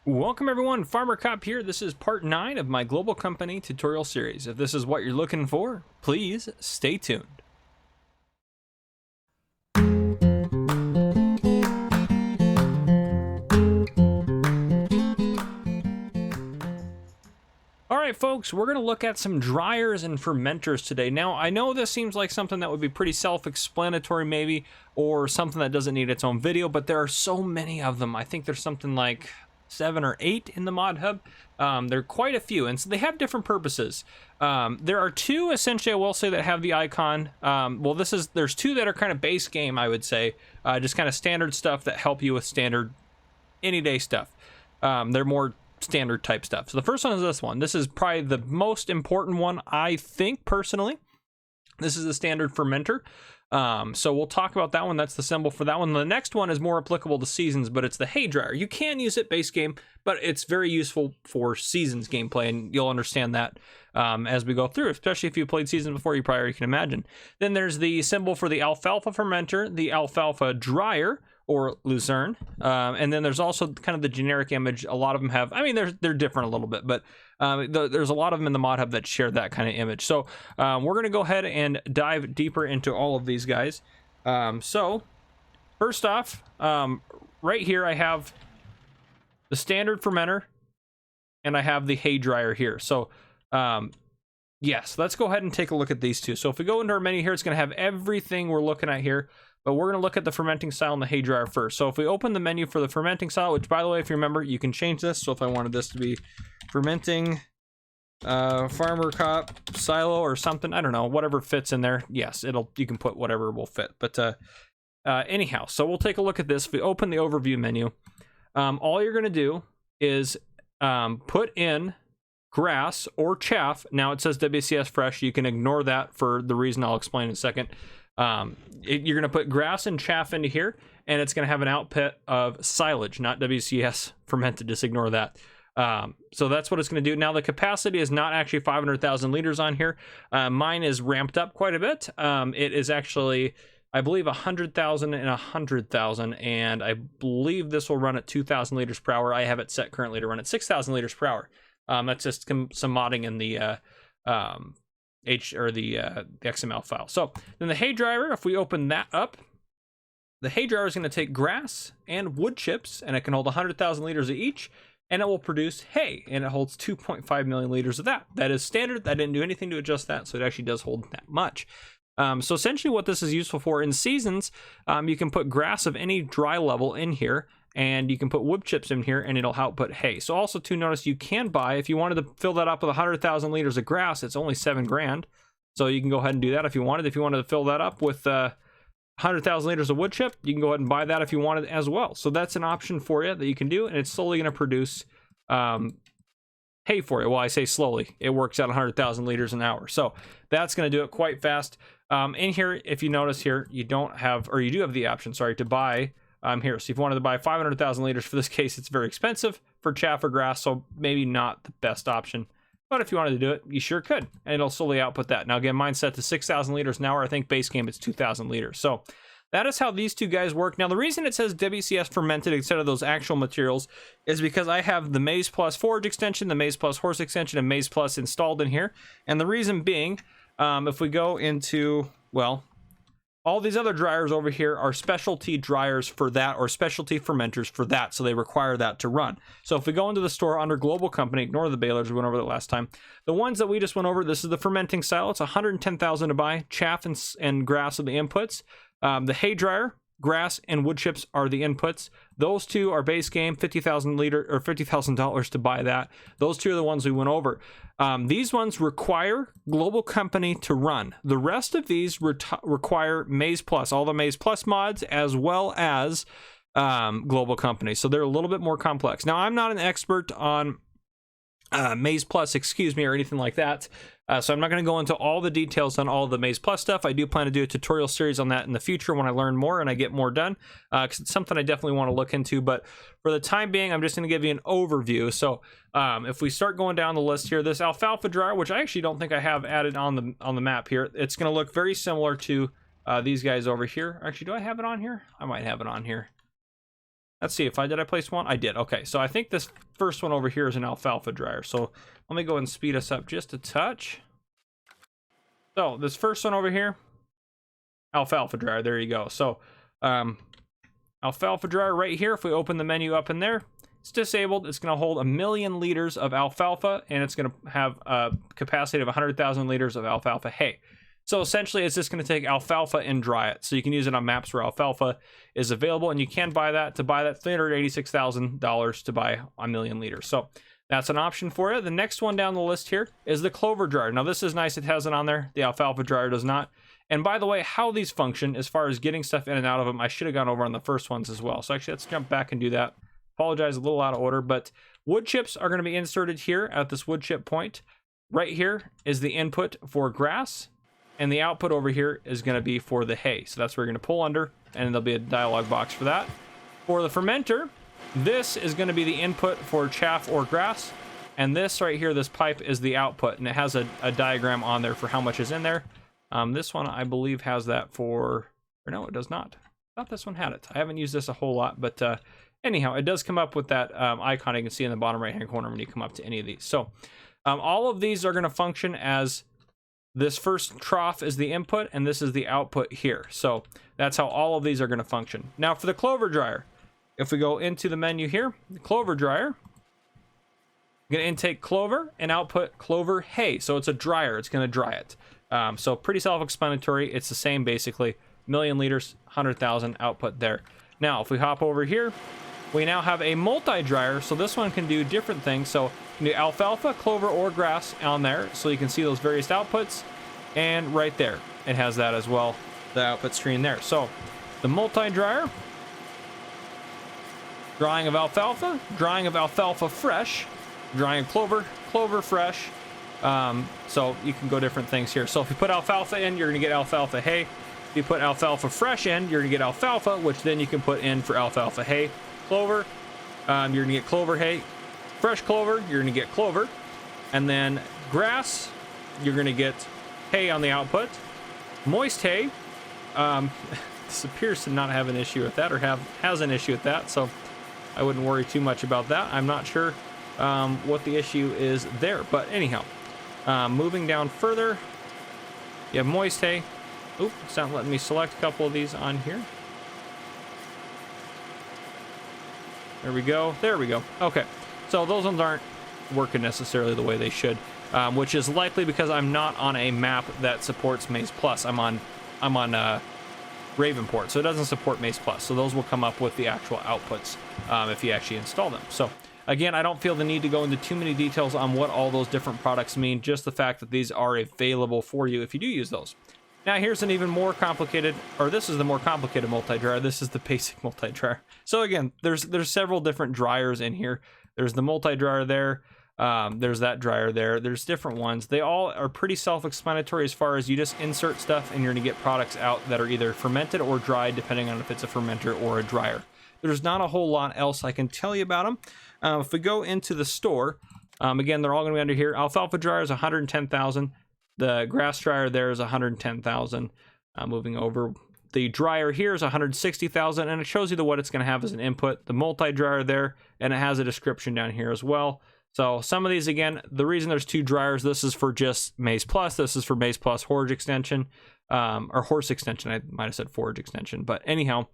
Welcome everyone, Farmer Cop here. This is part 9 of my global company tutorial series. If this is what you're looking for, please stay tuned. Alright folks, we're going to look at some dryers and fermenters today. Now, I know this seems like something that would be pretty self-explanatory maybe, or something that doesn't need its own video, but there are so many of them. I think there's something like 7 or 8 in the mod hub. There are quite a few, and so they have different purposes. There are 2 essentially, I will say, that have the icon. Well, there's 2 that are kind of base game, I would say, just kind of standard stuff that help you with standard any-day stuff. They're more standard type stuff. So the first one is this one. This is probably the most important one, I think, personally. This is the standard fermenter. So we'll talk about that one. That's the symbol for that one. The next one is more applicable to seasons, but it's the hay dryer. You can use it base game, but it's very useful for seasons gameplay, and you'll understand that as we go through, especially if you played seasons before. You probably already can imagine. Then there's the symbol for the alfalfa fermenter, the alfalfa dryer, or lucerne, and then there's also kind of the generic image. A lot of them have, I mean, they're different a little bit, but there's a lot of them in the mod hub that share that kind of image. So we're gonna go ahead and dive deeper into all of these guys. So first off, right here I have the standard fermenter, and I have the hay dryer here. So yes, let's go ahead and take a look at these two. So if we go into our menu here, it's gonna have everything we're looking at here. But we're going to look at the fermenting style and the hay dryer first. So if we open the menu for the fermenting style, which, by the way, if you remember, you can change this. So if I wanted this to be fermenting farmer cop silo or something, I don't know, whatever fits in there. Yes, you can put whatever will fit. But anyhow, so we'll take a look at this. If we open the overview menu, all you're going to do is put in grass or chaff. Now it says WCS fresh. You can ignore that for the reason I'll explain in a second. You're going to put grass and chaff into here, and it's going to have an output of silage, not WCS fermented. Just ignore that. So that's what it's going to do. Now the capacity is not actually 500,000 liters on here. Mine is ramped up quite a bit. It is actually, I believe, 100,000 and 100,000, and I believe this will run at 2,000 liters per hour. I have it set currently to run at 6,000 liters per hour. That's just some modding in the the XML file. So then the hay dryer, if we open that up, the hay dryer is going to take grass and wood chips, and it can hold 100,000 liters of each, and it will produce hay, and it holds 2.5 million liters of that. That is standard. I didn't do anything to adjust that, so it actually does hold that much. So essentially what this is useful for in seasons, you can put grass of any dry level in here, and you can put wood chips in here, and it'll output hay. So also to notice, you can buy, if you wanted to fill that up with 100,000 liters of grass, it's only 7 grand. So you can go ahead and do that if you wanted. If you wanted to fill that up with 100,000 liters of wood chip, you can go ahead and buy that if you wanted as well. So that's an option for you that you can do, and it's slowly going to produce hay for you. Well, I say slowly. It works at 100,000 liters an hour. So that's going to do it quite fast. In here, if you notice here, you don't have, or you do have the option, sorry, to buy here. So if you wanted to buy 500,000 liters, for this case, it's very expensive for chaff or grass, so maybe not the best option. But if you wanted to do it, you sure could, and it'll slowly output that. Now again, mine's set to 6,000 liters an hour. I think base game it's 2,000 liters. So that is how these two guys work. Now the reason it says WCS fermented instead of those actual materials is because I have the Maize Plus Forage extension, the Maize Plus Horse extension, and Maize Plus installed in here. And the reason being, if we go into, well, all these other dryers over here are specialty dryers for that, or specialty fermenters for that, so they require that to run. So if we go into the store under Global Company, ignore the balers, we went over that last time. The ones that we just went over, this is the fermenting style. It's 110,000 to buy. Chaff and grass are the inputs. The hay dryer, grass, and wood chips are the inputs. Those two are base game, 50,000 liter or $50,000 to buy that. Those two are the ones we went over. These ones require Global Company to run. The rest of these require Maize Plus, all the Maize Plus mods, as well as Global Company. So they're a little bit more complex. Now, I'm not an expert on Maize Plus, excuse me, or anything like that. So I'm not going to go into all the details on all the Maize Plus stuff. I do plan to do a tutorial series on that in the future when I learn more and I get more done, because it's something I definitely want to look into. But for the time being, I'm just going to give you an overview. So if we start going down the list here, this alfalfa dryer, which I actually don't think I have added on the map here, it's going to look very similar to these guys over here. Actually, do I have it on here? I might have it on here. Let's see if did I place one? I did. Okay, so I think this first one over here is an alfalfa dryer. So let me go and speed us up just a touch. So this first one over here, alfalfa dryer, there you go. So alfalfa dryer right here, if we open the menu up in there, it's disabled. It's going to hold 1,000,000 liters of alfalfa, and it's going to have a capacity of 100,000 liters of alfalfa hay. So essentially, it's just going to take alfalfa and dry it. So you can use it on maps where alfalfa is available, and you can buy that. To buy that, $386,000 to buy 1,000,000 liters. So that's an option for you. The next one down the list here is the clover dryer. Now this is nice. It has it on there. The alfalfa dryer does not. And by the way, how these function as far as getting stuff in and out of them, I should have gone over on the first ones as well. So actually, let's jump back and do that. Apologize, a little out of order, but wood chips are going to be inserted here at this wood chip point. Right here is the input for grass, and the output over here is going to be for the hay. So that's where you're going to pull under, and there'll be a dialog box for that. For the fermenter, this is going to be the input for chaff or grass, and this right here, this pipe, is the output, and it has a diagram on there for how much is in there. This one, I believe, has that for, or no, it does not. I thought this one had it. I haven't used this a whole lot, but anyhow, it does come up with that icon you can see in the bottom right-hand corner when you come up to any of these. So all of these are going to function as this first trough is the input, and this is the output here. So that's how all of these are going to function. Now for the clover dryer, if we go into the menu here, the clover dryer, going to intake clover and output clover hay. So it's a dryer. It's going to dry it. So pretty self-explanatory. It's the same basically. 1,000,000 liters, 100,000 output there. Now, if we hop over here, we now have a multi-dryer. So this one can do different things. So you can do alfalfa, clover, or grass on there. So you can see those various outputs. And right there, it has that as well, the output screen there. So the multi-dryer, drying of alfalfa fresh, drying of clover, clover fresh. So you can go different things here. So if you put alfalfa in, you're going to get alfalfa hay. If you put alfalfa fresh in, you're going to get alfalfa, which then you can put in for alfalfa hay. Clover, you're going to get clover hay. Fresh clover, you're going to get clover. And then grass, you're going to get hay on the output. Moist hay, this appears to not have an issue with that, or has an issue with that, so I wouldn't worry too much about that. I'm not sure what the issue is there, but anyhow, moving down further, you have moist hay. Oop, it's not letting me select a couple of these on here. There we go. There we go. Okay, so those ones aren't working necessarily the way they should, which is likely because I'm not on a map that supports Maize Plus. I'm on Ravenport, so it doesn't support Maize Plus. So those will come up with the actual outputs if you actually install them. So again, I don't feel the need to go into too many details on what all those different products mean, just the fact that these are available for you if you do use those. Now here's an even more complicated, or this is the more complicated multi-dryer. This is the basic multi-dryer. So again, there's several different dryers in here. There's the multi-dryer there. There's that dryer there. There's different ones. They all are pretty self-explanatory as far as you just insert stuff and you're going to get products out that are either fermented or dried, depending on if it's a fermenter or a dryer. There's not a whole lot else I can tell you about them. If we go into the store, again, they're all going to be under here. Alfalfa dryer is 110,000. The grass dryer there is 110,000. Moving over, the dryer here is 160,000, and it shows you what it's going to have as an input. The multi-dryer there, and it has a description down here as well. So some of these, again, the reason there's two dryers, this is for just Maize Plus. This is for Maize Plus Forage Extension, or Horse Extension. I might have said Forage Extension, but anyhow,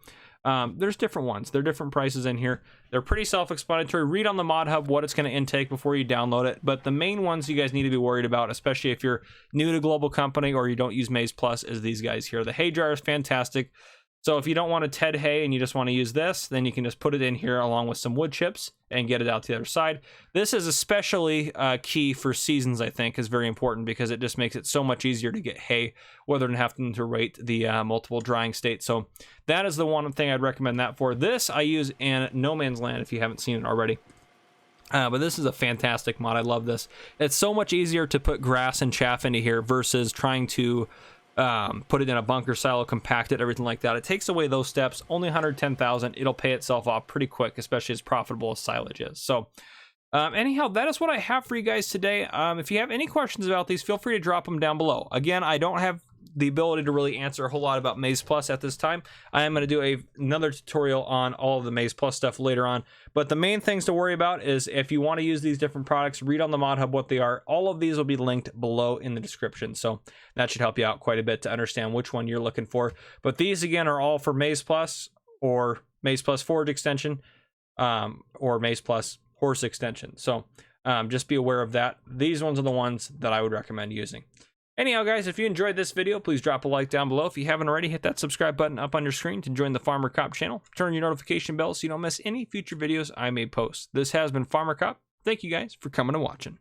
there's different ones. There are different prices in here. They're pretty self-explanatory. Read on the mod hub what it's going to intake before you download it. But the main ones you guys need to be worried about, especially if you're new to Global Company or you don't use Maize Plus, is these guys here. The hay dryer is fantastic. So if you don't want a Ted hay and you just want to use this, then you can just put it in here along with some wood chips and get it out to the other side. This is especially key for seasons, I think, is very important because it just makes it so much easier to get hay rather than having to wait the multiple drying states. So that is the one thing I'd recommend that for. This I use in No Man's Land if you haven't seen it already. But this is a fantastic mod. I love this. It's so much easier to put grass and chaff into here versus trying to put it in a bunker silo, compact it, everything like that. It takes away those steps. Only 110,000. It'll pay itself off pretty quick, especially as profitable as silage is. So anyhow, that is what I have for you guys today. If you have any questions about these, feel free to drop them down below. Again, I don't have the ability to really answer a whole lot about Maize Plus at this time. I am going to do another tutorial on all of the Maize Plus stuff later on. But the main things to worry about is if you want to use these different products, read on the Mod Hub what they are. All of these will be linked below in the description. So that should help you out quite a bit to understand which one you're looking for. But these, again, are all for Maize Plus or Maize Plus Forage Extension or Maize Plus Horse Extension. So just be aware of that. These ones are the ones that I would recommend using. Anyhow, guys, if you enjoyed this video, please drop a like down below. If you haven't already, hit that subscribe button up on your screen to join the Farmer Cop channel. Turn your notification bell so you don't miss any future videos I may post. This has been Farmer Cop. Thank you guys for coming and watching.